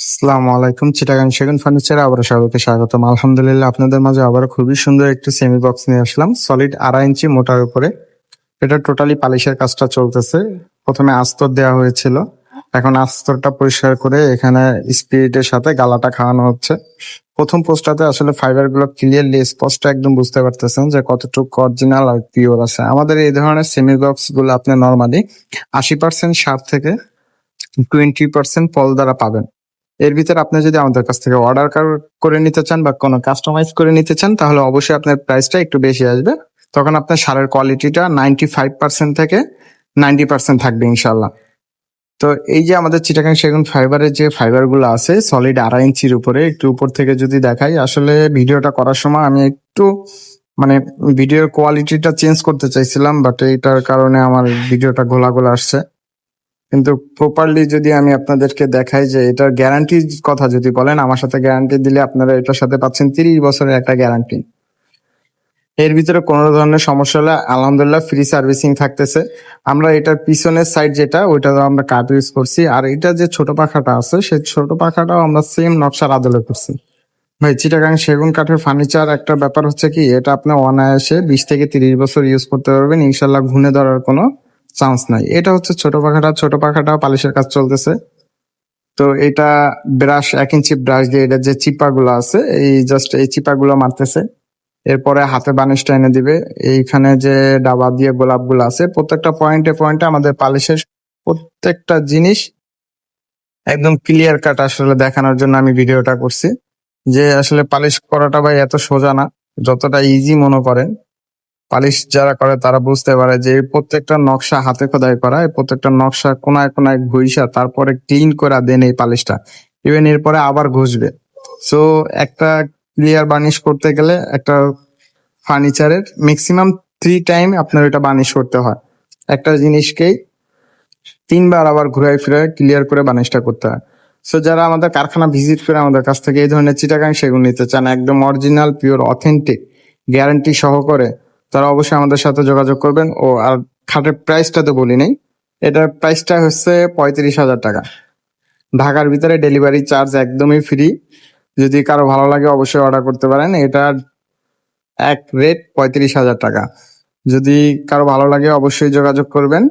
আসসালামু আলাইকুম। চিটাগাং সেগুন ফার্নিচারে আবারও সবাইকে স্বাগতম। আলহামদুলিল্লাহ আপনাদের মাঝে আবারও খুবই সুন্দর একটি সেমি বক্স নিয়ে আসলাম সলিড 2.5 ইঞ্চি মোটার উপরে। এটা টোটালি পালিশের কাজটা চলতেছে। প্রথমে আস্তর দেওয়া হয়েছিল, এখন আস্তরটা পরিষ্কার করে এখানে স্পিরিটের সাথে গালাটা খাওয়ানো হচ্ছে। প্রথম পোস্টটাতে আসলে ফাইবার গুলো ক্লিয়ারলি স্পষ্ট একদম বুঝতে পারতেছেন যে কতটুকু অরিজিনাল আর পিওর আছে। আমাদের এই ধরনের সেমি বক্স গুলো আপনি নর্মালি 80% সার থেকে 20% পল দ্বারা পাবেন। এর ভিতরে আপনি যদি আমাদের কাছ থেকে অর্ডার করে নিতে চান বা কোনো কাস্টমাইজ করে নিতে চান, তাহলে অবশ্যই আপনার প্রাইসটা একটু বেশি আসবে। তখন আপনার সারের কোয়ালিটিটা 95% থেকে 90% থাকবে ইনশাল্লাহ। তো এই যে আমাদের চিটাগাং সেগুন ফাইবারের যে ফাইবার গুলো আছে সলিড 2.5 ইঞ্চির উপরে, একটু উপর থেকে যদি দেখাই, আসলে ভিডিওটা করার সময় আমি একটু মানে ভিডিওর কোয়ালিটিটা চেঞ্জ করতে চাইছিলাম, বাট এইটার কারণে আমার ভিডিওটা গোলা গোলা আসছে। কিন্তু প্রপারলি যদি আমি আপনাদেরকে দেখাই যে এটার গ্যারান্টির কথা যদি বলেন, আমার সাথে গ্যারান্টি দিলে আপনারা এটার সাথে পাচ্ছেন 30 বছরের একটা গ্যারান্টি। এর ভিতরে কোনো ধরনের সমস্যা হলে আলহামদুলিল্লাহ ফ্রি সার্ভিসিং থাকতেছে। আমরা এটার পিছনের সাইড যেটা, ওইটা আমরা কাঠ ইউজ করছি। আর এটা যে ছোট পাখাটা আছে, সেই ছোট পাখাটাও আমরা সেম নকশার আদলে করছি। ভাই, চিটাগাং সেগুন কাঠের ফার্নিচার একটা ব্যাপার হচ্ছে কি, এটা আপনি অনায়াসে 20 থেকে 30 বছর ইউজ করতে পারবেন, ইনশাল্লাহ ঘুণে ধরার কোনো চান্স নাই। এটা হচ্ছে ছোট পাখাটা পালিশের কাজ চলতেছে। তো এটা ব্রাশ 1 ইঞ্চি ব্রাশ দিয়ে এটা যে চিপা গুলো আছে, এই জাস্ট এই চিপা গুলো মারতেছে। এরপরে হাতে বানিশটা এনে দিবে। এইখানে যে ডাবা দিয়ে গোলাপ গুলো আছে, প্রত্যেকটা পয়েন্টে পয়েন্টে আমাদের পালিশের প্রত্যেকটা জিনিস একদম ক্লিয়ার কাট আসলে দেখানোর জন্য আমি ভিডিওটা করছি। যে আসলে পালিশ করাটা ভাই এত সোজা না, যতটা ইজি মনে করেন। পালিশ যারা করে তারা বুঝতে পারে যে এই প্রত্যেকটা নকশা হাতে খোদাই করা, এই প্রত্যেকটা নকশা কোনায় কোনায় ঘুইষা তারপরে ক্লিন করে দেন এই পালিশটা। ইভেন এরপরে আবার ঘষবে। সো একটা ক্লিয়ার বার্নিশ করতে গেলে একটা ফার্নিচারের ম্যাক্সিমাম 3 টাইম আপনার এটা বার্নিশ করতে হয়। একটা জিনিসকেই 3 বার আবার ঘুরাই ফিরাই ক্লিয়ার করে বার্নিশটা করতে হয়। সো যারা আমাদের কারখানা ভিজিট করে আমাদের কাছ থেকে এই ধরনের চিটাগাং সেগুন নিতে চান, একদম অরিজিনাল পিওর অথেন্টিক গ্যারান্টি সহকারে, তারা অবশ্যই আমাদের সাথে যোগাযোগ করবেন। ও আর খাটের প্রাইসটা তো বলি নাই, এটার প্রাইসটা হচ্ছে 35,000 টাকা। ঢাকার ভিতরে ডেলিভারি চার্জ একদমই ফ্রি। যদি কারো ভালো লাগে অবশ্যই অর্ডার করতে পারেন। এটার এক রেট 35,000 টাকা। যদি কারো ভালো লাগে অবশ্যই যোগাযোগ করবেন।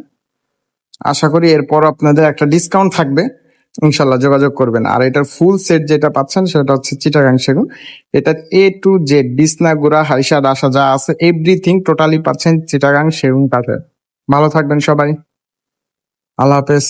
আশা করি এরপর আপনাদের একটা ডিসকাউন্ট থাকবে, ইনশাল্লাহ যোগাযোগ করবেন। আর এটার ফুল সেট যেটা পাচ্ছেন সেটা হচ্ছে চিটাগাং সেগুন। এটা A to Z বিছনা গুড়া হাইসা ডাসা যা আছে এভরিথিং টোটালি পাচ্ছেন চিটাগাং সেগুন কাঠের। ভালো থাকবেন সবাই, আল্লাহ হাফেজ।